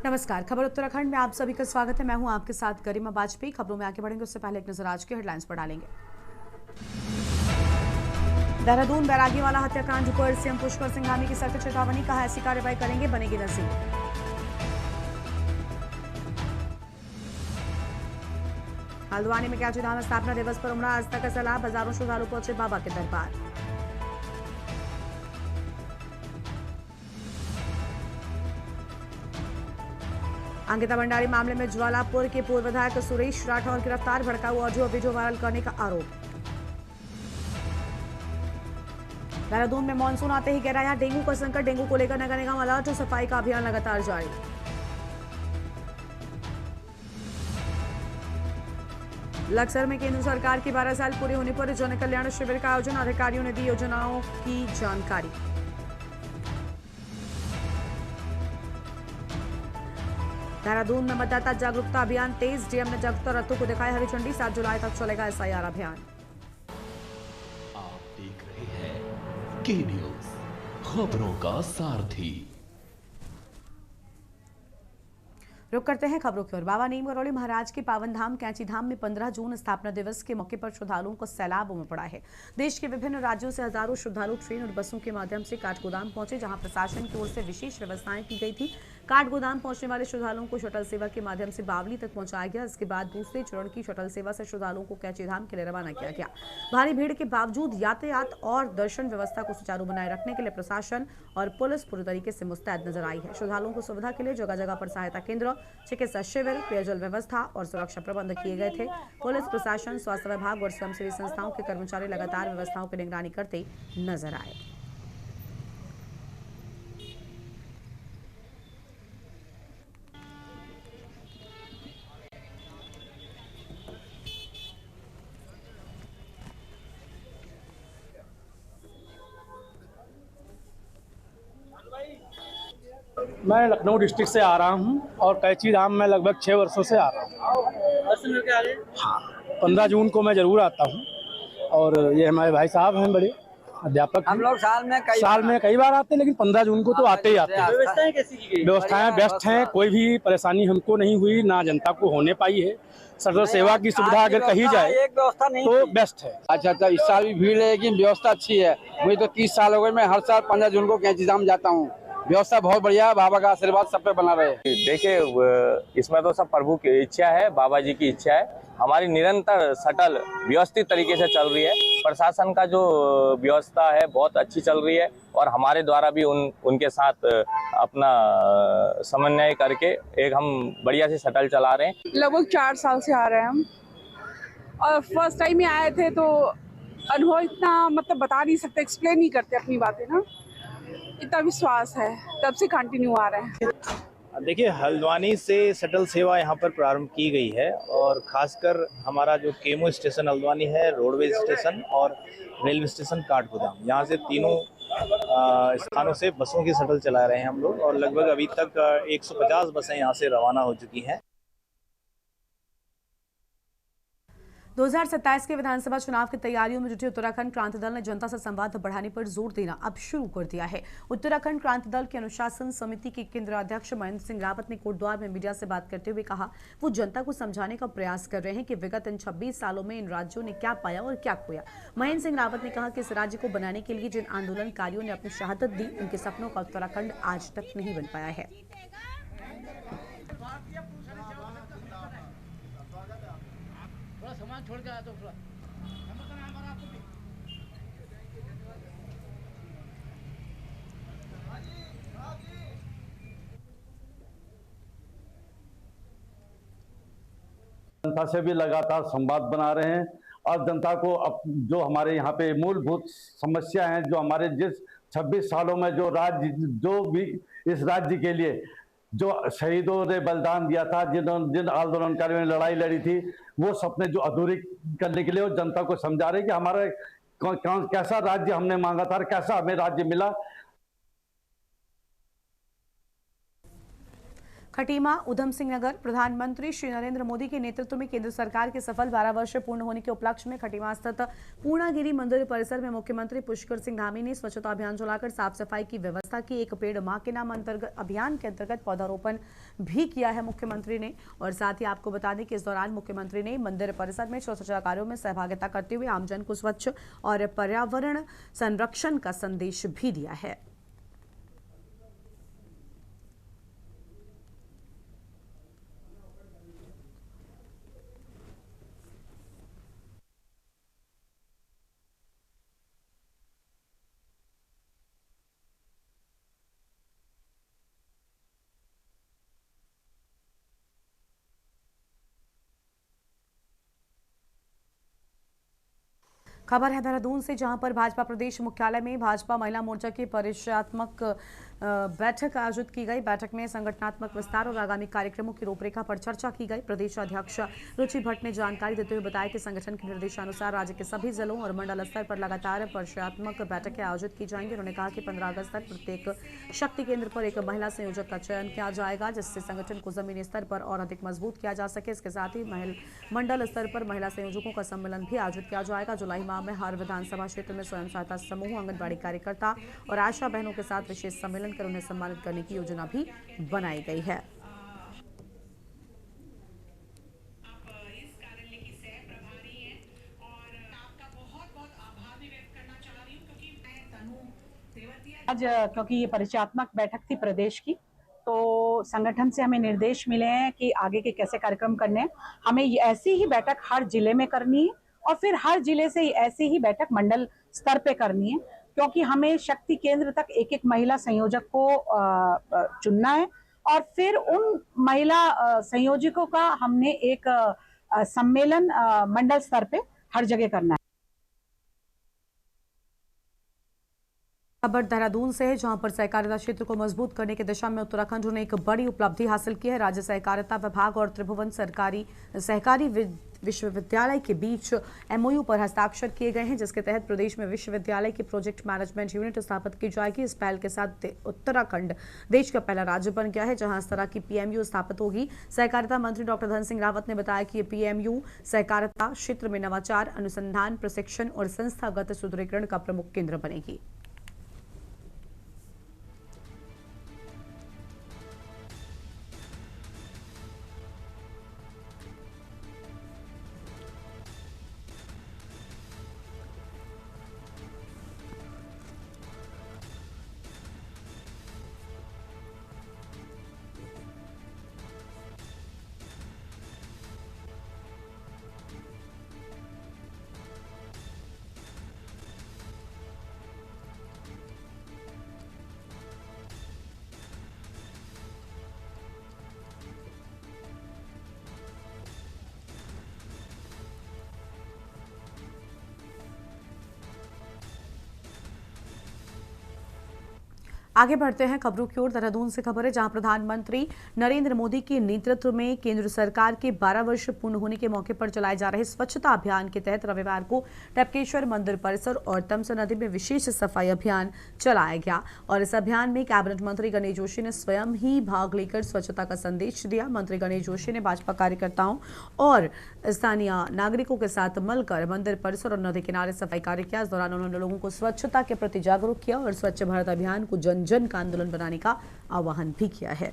नमस्कार। खबर उत्तराखंड में आप सभी का स्वागत है। मैं हूं आपके साथ गरिमा वाजपेयी। खबरों में आगे बढ़ेंगे उससे पहले एक नजर आज की हेडलाइंस पर डालेंगे। देहरादून बैरागीवाला हत्याकांड पर सीएम पुष्कर सिंह धामी की सख्त चेतावनी, कहा ऐसी कार्रवाई करेंगे बनेगी नसीब। हल्द्वानी में कैची धाम स्थापना दिवस पर उमड़ा आस्था का सैलाब, हजारों श्रद्धालु पहुंचे बाबा के दरबार। अंकिता भंडारी मामले में ज्वालापुर के पूर्व विधायक सुरेश राठौर गिरफ्तार, भड़काऊ ऑडियो वीडियो वायरल करने का आरोप। देहरादून में मानसून आते ही गहराया डेंगू का संकट, डेंगू को लेकर नगर निगम अलर्ट, सफाई का अभियान लगातार जारी। लक्सर में केंद्र सरकार की 12 साल पूरी होने पर जन कल्याण शिविर का आयोजन, अधिकारियों ने दी योजनाओं की जानकारी। देहरादून में मतदाता जागरूकता अभियान तेज, डीएम ने जागरूकता रथों को दिखाई हरी झंडी, 7 जुलाई तक चलेगा एसआईआर अभियान। आप देख रहे हैं के न्यूज, खबरों का सारथी। रुक करते हैं खबरों की ओर। बाबा नीम करौली महाराज के पावन धाम कैंची धाम में 15 जून स्थापना दिवस के मौके पर श्रद्धालुओं को सैलाब उमड़ पड़ा है। देश के विभिन्न राज्यों से हजारों श्रद्धालु ट्रेन और बसों के माध्यम से काठगोदाम पहुंचे, जहां प्रशासन की ओर से विशेष व्यवस्थाएं की गई थी। काठगोदाम पहुंचने वाले श्रद्धालुओं को शटल सेवा के माध्यम से बावली तक पहुंचाया गया। इसके बाद दूसरे चरण की शटल सेवा से श्रद्धालुओं को कैंची धाम के लिए रवाना किया गया। भारी भीड़ के बावजूद यातायात और दर्शन व्यवस्था को सुचारू बनाए रखने के लिए प्रशासन और पुलिस पूरी तरीके से मुस्तैद नजर आई है। श्रद्धालुओं को सुविधा के लिए जगह जगह पर सहायता केंद्र, चिकित्सा शिविर, पेयजल व्यवस्था और सुरक्षा प्रबंध किए गए थे। पुलिस प्रशासन, स्वास्थ्य विभाग और स्वयंसेवी संस्थाओं के कर्मचारी लगातार व्यवस्थाओं की निगरानी करते नजर आए। मैं लखनऊ डिस्ट्रिक्ट से आ रहा हूं और कैची धाम में लगभग 6 वर्षों से आ रहा हूं। हाँ, 15 जून को मैं जरूर आता हूं। और ये हमारे भाई साहब हैं, बड़े अध्यापक। हम लोग साल में कई बार आते हैं, लेकिन 15 जून को तो आते ही आते हैं। व्यवस्थाएं कैसी की गई? व्यवस्थाएं बेस्ट हैं, कोई भी परेशानी हमको नहीं हुई, ना जनता को होने पाई है। सटल सेवा की सुविधा अगर कही जाए एक व्यवस्था नहीं तो बेस्ट है। अच्छा, इस साल भी भीड़ है लेकिन व्यवस्था अच्छी है। मुझे तो 30 साल हो गए, मैं हर साल 15 जून को कैंची धाम जाता हूँ। व्यवस्था बहुत बढ़िया है, बाबा का आशीर्वाद सब पे बना रहे। देखिए, इसमें तो सब प्रभु की इच्छा है, बाबा जी की इच्छा है। हमारी निरंतर शटल व्यवस्थित तरीके से चल रही है। प्रशासन का जो व्यवस्था है बहुत अच्छी चल रही है और हमारे द्वारा भी उनके साथ अपना समन्वय करके एक हम बढ़िया से शटल चला रहे हैं। लगभग 4 साल से आ रहे हैं हम, और फर्स्ट टाइम ही आए थे तो अनुभव इतना मतलब बता नहीं सकते, एक्सप्लेन नहीं करते अपनी बातें ना। इतना विश्वास है, तब से कंटिन्यू आ रहे हैं। देखिए, हल्द्वानी से शटल सेवा यहाँ पर प्रारंभ की गई है और खासकर हमारा जो केमो स्टेशन हल्द्वानी है, रोडवेज स्टेशन और रेलवे स्टेशन काठगोदाम, यहाँ से तीनों स्थानों से बसों की शटल चला रहे हैं हम लोग। और लगभग अभी तक 150 बसें यहाँ से रवाना हो चुकी हैं। 2027 के विधानसभा चुनाव की तैयारियों में जुटे उत्तराखंड क्रांति दल ने जनता से संवाद बढ़ाने पर जोर देना अब शुरू कर दिया है। उत्तराखंड क्रांति दल के अनुशासन समिति के केंद्रीय अध्यक्ष महेंद्र सिंह रावत ने कोटद्वार में मीडिया से बात करते हुए कहा, वो जनता को समझाने का प्रयास कर रहे हैं कि विगत इन 26 सालों में इन राज्यों ने क्या पाया और क्या खोया। महेंद्र सिंह रावत ने कहा कि इस राज्य को बनाने के लिए जिन आंदोलनकारियों ने अपनी शहादत दी, उनके सपनों का उत्तराखंड आज तक नहीं बन पाया है। सामान छोड़ के आया तो जनता से भी लगातार संवाद बना रहे हैं और जनता को जो हमारे यहाँ पे मूलभूत समस्या हैं, जो हमारे जिस 26 सालों में जो भी इस राज्य के लिए जो शहीदों ने बलिदान दिया था, जिन आंदोलनकारियों ने लड़ाई लड़ी थी, वो सपने जो अधूरी करने के लिए वो जनता को समझा रहे कि हमारा कैसा राज्य हमने मांगा था और कैसा हमें राज्य मिला। खटीमा उधम सिंह नगर। प्रधानमंत्री श्री नरेंद्र मोदी के नेतृत्व में केंद्र सरकार के सफल 12 वर्ष पूर्ण होने के उपलक्ष्य में खटीमा स्थित पूर्णागिरी मंदिर परिसर में मुख्यमंत्री पुष्कर सिंह धामी ने स्वच्छता अभियान चलाकर साफ सफाई की व्यवस्था की। एक पेड़ मां के नाम अंतर्गत अभियान के अंतर्गत पौधारोपण भी किया है मुख्यमंत्री ने। और साथ ही आपको बता दें कि इस दौरान मुख्यमंत्री ने मंदिर परिसर में स्वच्छता कार्यों में सहभागिता करते हुए आमजन को स्वच्छ और पर्यावरण संरक्षण का संदेश भी दिया है। खबर है देहरादून से, जहां पर भाजपा प्रदेश मुख्यालय में भाजपा महिला मोर्चा की परिचयात्मक बैठक आयोजित की गई। बैठक में संगठनात्मक विस्तार और आगामी कार्यक्रमों की रूपरेखा पर चर्चा की गई। प्रदेश अध्यक्ष रुचि भट्ट ने जानकारी देते हुए बताया कि संगठन के निर्देशानुसार राज्य के सभी जिलों और मंडल स्तर पर लगातार परिचयात्मक बैठकें आयोजित की जाएंगी। उन्होंने कहा कि 15 अगस्त तक प्रत्येक शक्ति केंद्र पर एक महिला संयोजक का चयन किया जाएगा, जिससे संगठन को जमीनी स्तर पर और अधिक मजबूत किया जा सके। इसके साथ ही मंडल स्तर पर महिला संयोजकों का सम्मेलन भी आयोजित किया जाएगा। जुलाई माह में हर विधानसभा क्षेत्र में स्वयं सहायता समूह, आंगनबाड़ी कार्यकर्ता और आशा बहनों के साथ विशेष सम्मेलन कर उन्हें सम्मानित करने की योजना भी बनाई गई है। आज क्योंकि ये परिचयात्मक बैठक थी प्रदेश की, तो संगठन से हमें निर्देश मिले हैं कि आगे के कैसे कार्यक्रम करने हैं। हमें ऐसी ही बैठक हर जिले में करनी है और फिर हर जिले से ऐसी ही बैठक मंडल स्तर पे करनी है, क्योंकि हमें शक्ति केंद्र तक एक एक महिला संयोजक को चुनना है और फिर उन महिला संयोजकों का हमने एक सम्मेलन मंडल स्तर पे हर जगह करना है। खबर देहरादून से है, जहां पर सहकारिता क्षेत्र को मजबूत करने की दिशा में उत्तराखंड ने एक बड़ी उपलब्धि हासिल की है। राज्य सहकारिता विभाग और त्रिभुवन सहकारी विश्वविद्यालय के बीच एमओयू पर हस्ताक्षर किए गए हैं, जिसके तहत प्रदेश में विश्वविद्यालय की प्रोजेक्ट मैनेजमेंट यूनिट स्थापित की जाएगी। इस पहल के साथ उत्तराखंड देश का पहला राज्य बन गया है जहां इस तरह की पीएमयू स्थापित होगी। सहकारिता मंत्री डॉक्टर धन सिंह रावत ने बताया कि ये पीएमयू सहकारिता क्षेत्र में नवाचार, अनुसंधान, प्रशिक्षण और संस्थागत सुदृढ़ीकरण का प्रमुख केंद्र बनेगी। आगे बढ़ते हैं खबरों की ओर। देहरादून से खबर है, जहां प्रधानमंत्री नरेंद्र मोदी के नेतृत्व में केंद्र सरकार के 12 वर्ष पूर्ण होने के मौके पर चलाए जा रहे स्वच्छता अभियान के तहत रविवार को टपकेश्वर मंदिर परिसर और तमसा नदी में विशेष सफाई अभियान चलाया गया। और इस अभियान में कैबिनेट मंत्री गणेश जोशी ने स्वयं ही भाग लेकर स्वच्छता का संदेश दिया। मंत्री गणेश जोशी ने भाजपा कार्यकर्ताओं और स्थानीय नागरिकों के साथ मिलकर मंदिर परिसर और नदी किनारे सफाई कार्य किया। इस दौरान उन्होंने लोगों को स्वच्छता के प्रति जागरूक किया और स्वच्छ भारत अभियान को जन जन का आंदोलन बनाने का आह्वान भी किया है।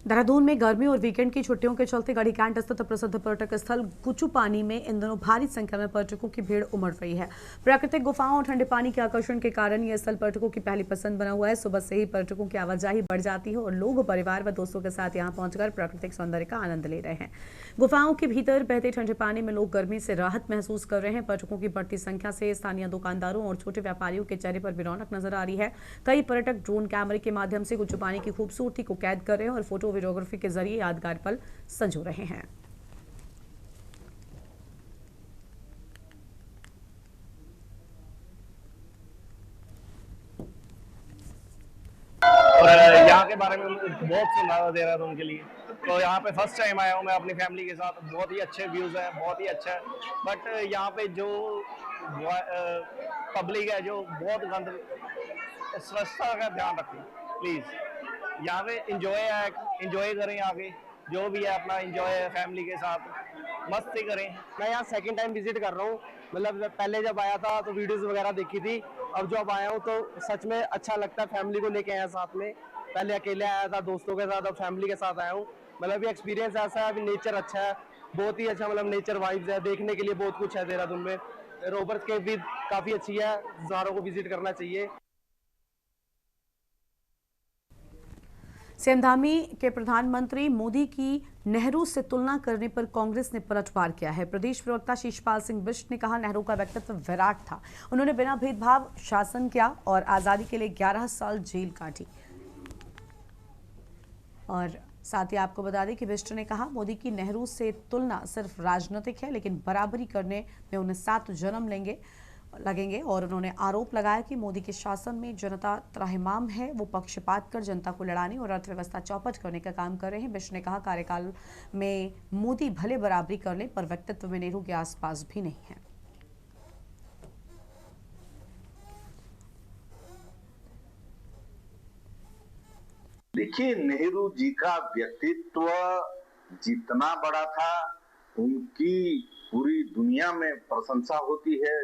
देहरादून में गर्मी और वीकेंड की छुट्टियों के चलते गढ़ी कैंट स्थित प्रसिद्ध पर्यटक स्थल गुचुपानी में इन दिनों भारी संख्या में पर्यटकों की भीड़ उमड़ रही है। प्राकृतिक गुफाओं और ठंडे पानी के आकर्षण के कारण यह स्थल पर्यटकों की पहली पसंद बना हुआ है। सुबह से ही पर्यटकों की आवाजाही बढ़ जाती है और लोग परिवार व दोस्तों के साथ यहां पहुंचकर प्राकृतिक सौंदर्य का आनंद ले रहे हैं। गुफाओं के भीतर बहते ठंडे पानी में लोग गर्मी से राहत महसूस कर रहे हैं। पर्यटकों की बढ़ती संख्या से स्थानीय दुकानदारों और छोटे व्यापारियों के चेहरे पर भी रौनक नजर आ रही है। कई पर्यटक ड्रोन कैमरे के माध्यम से गुचुपानी की खूबसूरती को कैद कर रहे हैं और फोटो वीडियोग्राफी के जरिए यादगार पल संजो रहे हैं। और यहाँ के बारे में बहुत सुना था देहरादून के लिए, तो यहाँ पे फर्स्ट टाइम आया हूँ मैं अपनी फैमिली के साथ। बहुत ही अच्छे व्यूज़ हैं, बहुत ही अच्छा है, बट यहाँ पे जो पब्लिक है जो बहुत गंद, स्वच्छता का ध्यान रखें प्लीज़। यहाँ पे इंजॉय करें, आगे जो भी है अपना इंजॉय है फैमिली के साथ, मस्ती करें। मैं यहाँ सेकंड टाइम विजिट कर रहा हूँ। मतलब पहले जब आया था तो वीडियोस वगैरह देखी थी, अब जब आया हूँ तो सच में अच्छा लगता है। फैमिली को लेके आया साथ में, पहले अकेले आया था दोस्तों के साथ, अब फैमिली के साथ आया हूँ। मतलब ये एक्सपीरियंस ऐसा है, अभी नेचर अच्छा है, बहुत ही अच्छा, मतलब नेचर वाइब्स है, देखने के लिए बहुत कुछ है देहरादून में। रोबर्ट्स केव भी काफ़ी अच्छी है, सारों को विजिट करना चाहिए। सीएम धामी के प्रधानमंत्री मोदी की नेहरू से तुलना करने पर कांग्रेस ने पलटवार किया है। प्रदेश प्रवक्ता शीशपाल सिंह बिष्ट ने कहा, नेहरू का व्यक्तित्व विराट था, उन्होंने बिना भेदभाव शासन किया और आजादी के लिए 11 साल जेल काटी। और साथ ही आपको बता दें कि बिष्ट ने कहा, मोदी की नेहरू से तुलना सिर्फ राजनीतिक है, लेकिन बराबरी करने में उन्हें 7 जन्म लगेंगे। और उन्होंने आरोप लगाया कि मोदी के शासन में जनता त्राहिमाम है, वो पक्षपात कर जनता को लड़ाने और अर्थव्यवस्था चौपट करने का काम कर रहे हैं। बिष्ट ने कहा, कार्यकाल में मोदी भले बराबरी कर ले, पर व्यक्तित्व में नेहरू के आसपास भी नहीं है। देखिए, नेहरू जी का व्यक्तित्व जितना बड़ा था, उनकी पूरी दुनिया में प्रशंसा होती है।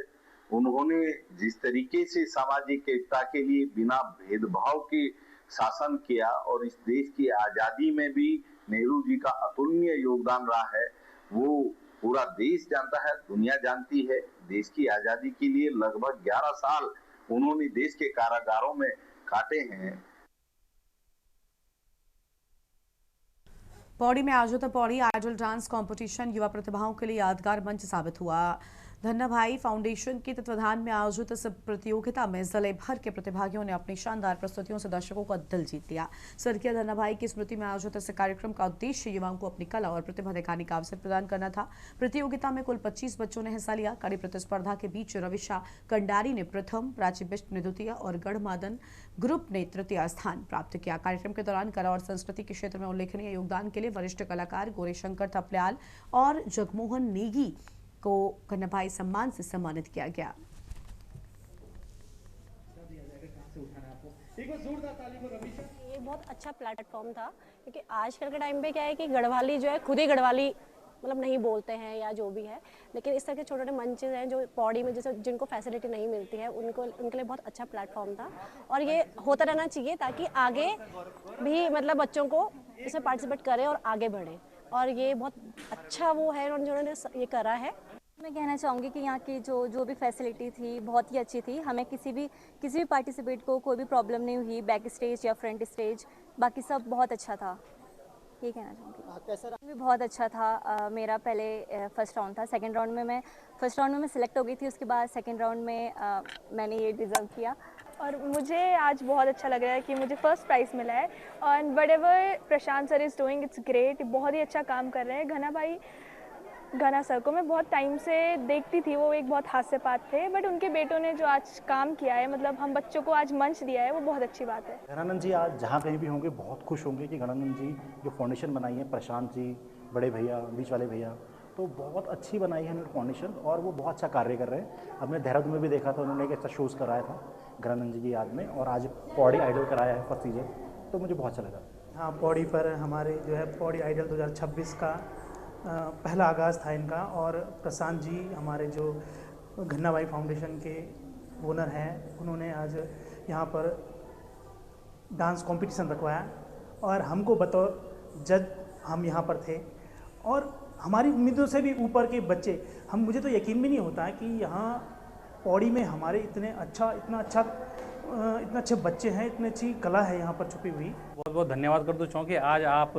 उन्होंने जिस तरीके से सामाजिक एकता के लिए बिना भेदभाव के शासन किया और इस देश की आजादी में भी नेहरू जी का अतुलनीय योगदान रहा है, वो पूरा देश जानता है, दुनिया जानती है। देश की आजादी के लिए लगभग 11 साल उन्होंने देश के कारागारों में काटे हैं। पौड़ी में आयोजित पौड़ी आइडल डांस कंपटीशन युवा प्रतिभाओं के लिए यादगार मंच साबित हुआ। धन्ना भाई फाउंडेशन के तत्वाधान में आयोजित इस प्रतियोगिता में जिले भर के प्रतिभागियों ने अपनी शानदार प्रस्तुतियों से दर्शकों का दिल जीत लिया। स्वर्गीय धन्ना भाई की स्मृति में आयोजित इस कार्यक्रम का उद्देश्य युवाओं को अपनी कला और प्रतिभा दिखाने का अवसर प्रदान करना था। प्रतियोगिता में कुल 25 बच्चों ने हिस्सा लिया। कड़ी प्रतिस्पर्धा के बीच रविशा कंडारी ने प्रथम, प्राची बिष्ट ने द्वितीय और गढ़मादन ग्रुप ने तृतीय स्थान प्राप्त किया। कार्यक्रम के दौरान कला और संस्कृति के क्षेत्र में उल्लेखनीय योगदान के लिए वरिष्ठ कलाकार गौरीशंकर थपलियाल और जगमोहन नेगी को कन्नाभाई सम्मान से सम्मानित किया गया। ये बहुत अच्छा प्लेटफॉर्म था, क्योंकि आजकल के टाइम पे क्या है कि गढ़वाली जो है खुद ही गढ़वाली मतलब नहीं बोलते हैं या जो भी है, लेकिन इस तरह के छोटे छोटे मंचेज हैं जो पौड़ी में जैसे जिनको फैसिलिटी नहीं मिलती है उनके लिए बहुत अच्छा प्लेटफॉर्म था। और ये होता रहना चाहिए ताकि आगे भी मतलब बच्चों को इसमें पार्टिसिपेट करें और आगे बढ़े। और ये बहुत अच्छा वो है उन्होंने ये करा है। मैं कहना चाहूँगी कि यहाँ की जो भी फैसिलिटी थी बहुत ही अच्छी थी। हमें किसी भी पार्टिसिपेट को कोई भी प्रॉब्लम नहीं हुई, बैक स्टेज या फ्रंट स्टेज, बाकी सब बहुत अच्छा था, ये कहना चाहूँगी। कैसा रहा? भी बहुत अच्छा था। मेरा पहले फर्स्ट राउंड था, सेकंड राउंड में मैं फर्स्ट राउंड में मैं सिलेक्ट हो गई थी, उसके बाद सेकंड राउंड में मैंने ये डिज़र्व किया। और मुझे आज बहुत अच्छा लग रहा है कि मुझे फर्स्ट प्राइज़ मिला है। और whatever Prashant sir is doing it's great, बहुत ही अच्छा काम कर रहे हैं। घना सर को मैं बहुत टाइम से देखती थी, वो एक बहुत हास्यपात थे, बट उनके बेटों ने जो आज काम किया है, मतलब हम बच्चों को आज मंच दिया है, वो बहुत अच्छी बात है। घनानंद जी आज जहाँ कहीं भी होंगे बहुत खुश होंगे कि घनानंद जी जो फाउंडेशन बनाई है, प्रशांत जी, बड़े भैया, बीच वाले भैया, तो बहुत अच्छी बनाई है उन्होंने फाउंडेशन और वो बहुत अच्छा कार्य कर रहे हैं। अब मैं देहरादून में भी देखा था, उन्होंने एक अच्छा शोज़ कराया था घनानंद जी की याद में, और आज पौड़ी आइडल कराया है फर्स्ट सीजन, तो मुझे बहुत अच्छा लगा। हाँ, पौड़ी पर हमारे जो है पौड़ी आइडल 2026 का पहला आगाज़ था इनका। और प्रशांत जी हमारे जो घन्ना भाई फाउंडेशन के ओनर हैं, उन्होंने आज यहाँ पर डांस कंपटीशन रखवाया और हमको बतौर जज हम यहाँ पर थे और हमारी उम्मीदों से भी ऊपर के बच्चे, मुझे तो यकीन भी नहीं होता है कि यहाँ पौड़ी में हमारे इतना अच्छे बच्चे हैं, इतनी अच्छी कला है यहाँ पर छुपी हुई। बहुत बहुत धन्यवाद करतो छो कि आज आप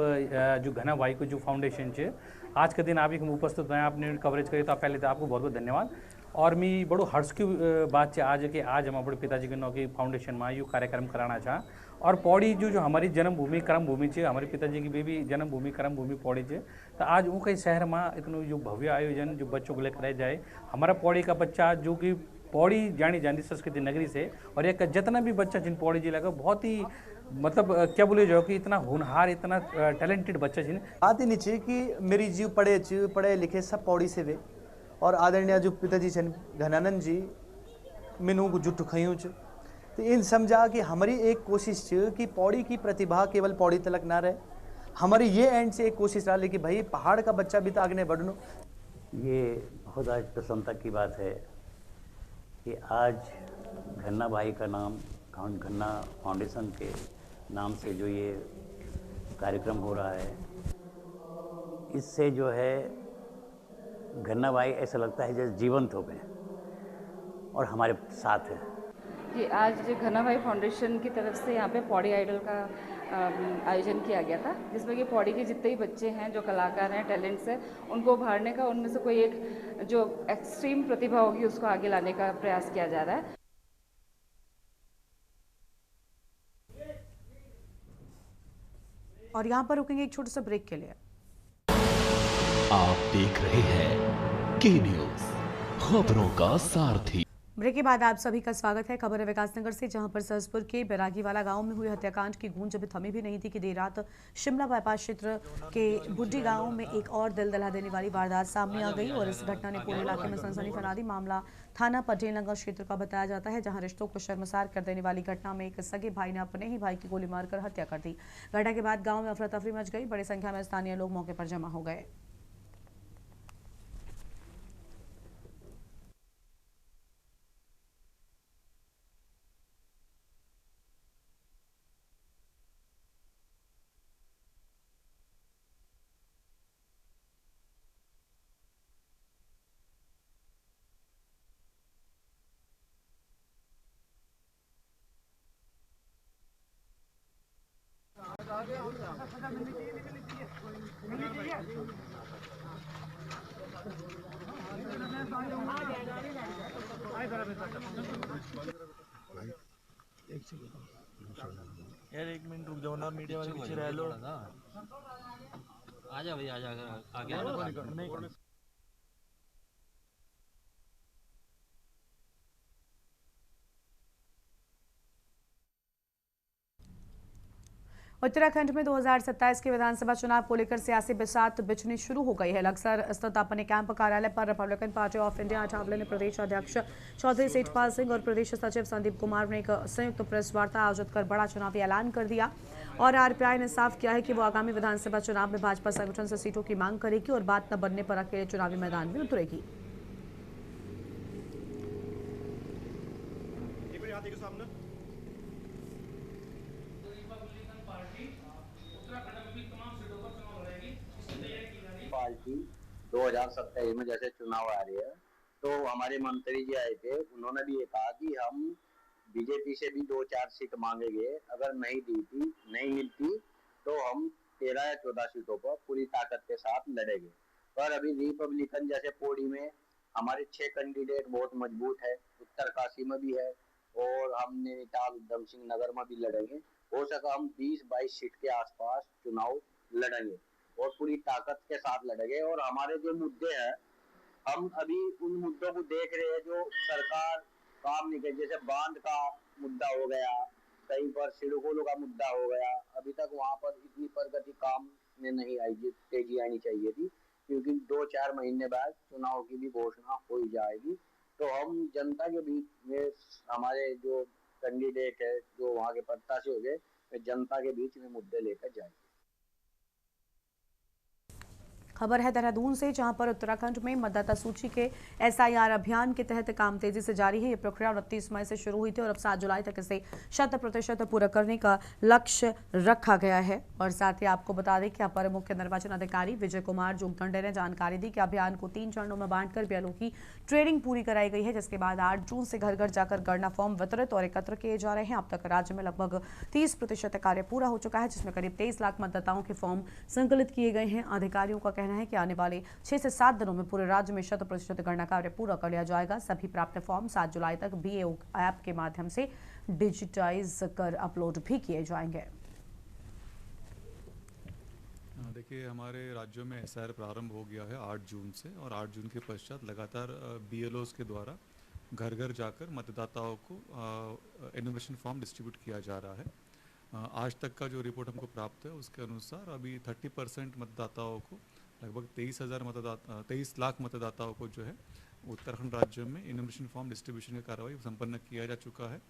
जो घना भाई को जो फाउंडेशन है आज के दिन आप एक उपस्थित हैं, आपने कवरेज करी, तो पहले तो आपको बहुत बहुत धन्यवाद। और मैं बड़ो हर्ष की बात है आज कि आज हम अपने पिताजी के नौकी फाउंडेशन में यो कार्यक्रम कराना चाह। और पौड़ी जो हमारी जन्मभूमि कर्म भूमि है, हमारे पिताजी की भी जन्मभूमि कर्म भूमि पौड़ी है, तो आज वो कई शहर में इतना जो भव्य आयोजन जो बच्चों को लेकर रह जाए, हमारा पौड़ी का बच्चा जो कि पौड़ी जानी जानी संस्कृति नगरी से, और एक जितना भी बच्चा जिन पौड़ी जिला का बहुत ही मतलब क्या बोले जो कि इतना होनहार इतना टैलेंटेड बच्चा जिन बात ही नहीं चाहिए कि मेरी जीव पढ़े लिखे सब पौड़ी से वे, और आदरणीय जो पिताजी छन घनानंद जी मिनू को जुट खयूं तो इन समझा कि हमारी एक कोशिश कि पौड़ी की प्रतिभा केवल पौड़ी तलक ना रहे, हमारी ये एंड से एक कोशिश रहा कि भाई पहाड़ का बच्चा भी तो आगे बढ़नो। ये बहुत आज प्रसन्नता की बात है कि आज घन्ना भाई का नाम घन्ना फाउंडेशन के नाम से जो ये कार्यक्रम हो रहा है, इससे जो है घन्ना भाई ऐसा लगता है जैसे जीवंत हो गए और हमारे साथ है। कि आज घना भाई फाउंडेशन की तरफ से यहाँ पे पौड़ी आइडल का आयोजन किया गया था, जिसमें कि पौड़ी के जितने भी बच्चे हैं जो कलाकार हैं, टैलेंट्स हैं, उनको उभारने का, उनमें से कोई एक जो एक्सट्रीम प्रतिभा होगी उसको आगे लाने का प्रयास किया जा रहा है। और यहाँ पर रुकेंगे एक छोटे से ब्रेक के लिए। आप देख रहे हैं के न्यूज़, खबरों का सारथी। ब्रेक के बाद आप सभी का स्वागत है। खबर है विकासनगर से, जहां पर सहसपुर के बैरागीवाला गांव में हुए हत्याकांड की गूंज अभी थमी भी नहीं थी कि देर रात शिमला बाईपास क्षेत्र के बुड्डी गांव में एक और दिल दहला देने वाली वारदात सामने आ गई और इस घटना ने पूरे इलाके में सनसनी फैला दी। मामला थाना पटेलनगर क्षेत्र का बताया जाता है, जहां रिश्तों को शर्मसार कर देने वाली घटना में एक सगे भाई ने अपने ही भाई की गोली मारकर हत्या कर दी। घटना के बाद गाँव में अफरा तफरी मच गई। बड़ी संख्या में स्थानीय लोग मौके पर जमा हो गए। यार एक मिनट रुक जाओ ना, मीडिया वाले पीछे रह लो। आजा भाई आजा, आ गया ना। उत्तराखंड में 2027 के विधानसभा चुनाव को लेकर सियासी बिसात बिछनी शुरू हो गई है। लक्सर स्थित अपने कैंप कार्यालय पर Republican party of India Athawale ने प्रदेश अध्यक्ष चौधरी सेठपाल सिंह और प्रदेश सचिव संदीप कुमार ने एक संयुक्त प्रेस वार्ता आयोजित कर बड़ा चुनावी ऐलान कर दिया। और आरपीआई ने साफ किया है कि वो आगामी विधानसभा चुनाव में भाजपा संगठन से सीटों की मांग करेगी और बात न बनने पर अकेले चुनावी मैदान में उतरेगी। पार्टी 2027 में जैसे चुनाव आ रही है, तो हमारे मंत्री जी आए थे, उन्होंने भी ये कहा कि हम बीजेपी से भी 2-4 सीट मांगेंगे, अगर नहीं मिलती तो हम 13 या 14 सीटों पर पूरी ताकत के साथ लड़ेंगे। पर अभी रिपब्लिकन जैसे पौड़ी में हमारे 6 कैंडिडेट बहुत मजबूत है, उत्तरकाशी में भी है और हम नैनीताल उधम सिंह नगर में भी लड़ेंगे। हो सका हम 20-22 सीट के आसपास चुनाव लड़ेंगे और पूरी ताकत के साथ लड़ेंगे। और हमारे जो मुद्दे हैं, हम अभी उन मुद्दों को देख रहे हैं जो सरकार काम नहीं कर, जैसे बांध का मुद्दा हो गया, कहीं पर सिडकोलों का मुद्दा हो गया, अभी तक वहां पर इतनी प्रगति काम में नहीं आई, तेजी आनी चाहिए थी, क्योंकि 2-4 महीने बाद चुनाव की भी घोषणा हो जाएगी। तो हम जनता के बीच में हमारे जो कैंडिडेट है, जो वहाँ के प्रत्याशी हो गए, जनता के बीच में मुद्दे लेकर जाएंगे। खबर है देहरादून से, जहां पर उत्तराखंड में मतदाता सूची के SIR अभियान के तहत काम तेजी से जारी है। ये प्रक्रिया 29 मई से शुरू हुई थी और अब 7 जुलाई तक इसे 100% पूरा करने का लक्ष्य रखा गया है। और साथ ही आपको बता दें कि अपर मुख्य निर्वाचन अधिकारी विजय कुमार जोगदंडे ने जानकारी दी कि अभियान को 3 चरणों में बांटकर BLO की ट्रेनिंग पूरी कराई गई है, जिसके बाद 8 जून से घर घर जाकर गणना फॉर्म वितरित और एकत्र किए जा रहे हैं। अब तक राज्य में लगभग 30% कार्य पूरा हो चुका है, जिसमें करीब 23 लाख मतदाताओं के फॉर्म संकलित किए गए हैं। अधिकारियों का कहना है कि आने वाले 6 से 7 दिनों में पूरे राज्य में 100% गणना कार्य पूरा कर लिया जाएगा। सभी प्राप्त फॉर्म 7 जुलाई तक BAO ऐप के माध्यम से डिजिटाइज कर अपलोड भी किए जाएंगे। देखिए, हमारे राज्यों में SIR प्रारंभ हो गया है 8 जून से, और 8 जून के पश्चात लगातार BLOs के द्वारा घर घर जाकर मतदाताओं को एनुमरेशन फॉर्म डिस्ट्रीब्यूट किया जा रहा है। आज तक का जो रिपोर्ट हमको प्राप्त है उसके अनुसार अभी 30% मतदाताओं को, लगभग 23 लाख मतदाताओं को जो है उत्तराखंड राज्य में एनुमरेशन फॉर्म डिस्ट्रीब्यूशन की कार्रवाई संपन्न किया जा चुका है।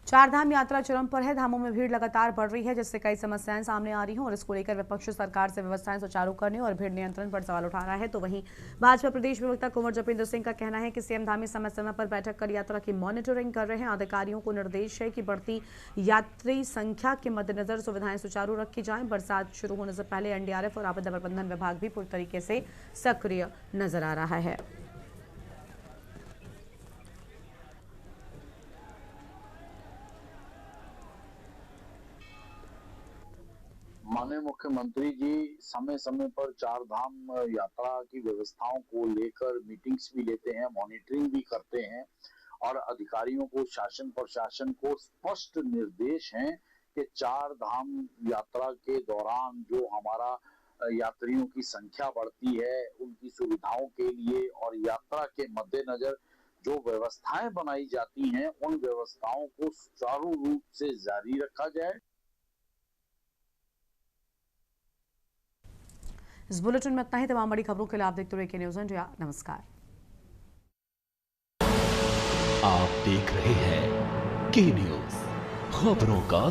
चारधाम यात्रा चरम पर है। धामों में भीड़ लगातार बढ़ रही है, जिससे कई समस्याएं सामने आ रही हैं और इसको लेकर विपक्ष सरकार से व्यवस्थाएं सुचारू करने और भीड़ नियंत्रण पर सवाल उठा रहा है। तो वहीं भाजपा प्रदेश प्रवक्ता कुंवर जपेंद्र सिंह का कहना है कि CM धामी समय समय पर बैठक कर यात्रा की मॉनिटरिंग कर रहे हैं। अधिकारियों को निर्देश है कि बढ़ती यात्री संख्या के मद्देनजर सुविधाएं सुचारू रखी जाएं। बरसात शुरू होने से पहले NDRF और आपदा प्रबंधन विभाग भी पूरी तरीके से सक्रिय नजर आ रहा है। माननीय मुख्यमंत्री जी समय समय पर चार धाम यात्रा की व्यवस्थाओं को लेकर मीटिंग्स भी लेते हैं, मॉनिटरिंग भी करते हैं और अधिकारियों को, शासन प्रशासन को स्पष्ट निर्देश हैं कि चार धाम यात्रा के दौरान जो हमारा यात्रियों की संख्या बढ़ती है, उनकी सुविधाओं के लिए और यात्रा के मद्देनजर जो व्यवस्थाएं बनाई जाती हैं, उन व्यवस्थाओं को सुचारू रूप से जारी रखा जाए। इस बुलेटिन में इतना ही। तमाम बड़ी खबरों के लिए आप देखते रहिए के न्यूज़ इंडिया। नमस्कार। आप देख रहे हैं के न्यूज़, खबरों का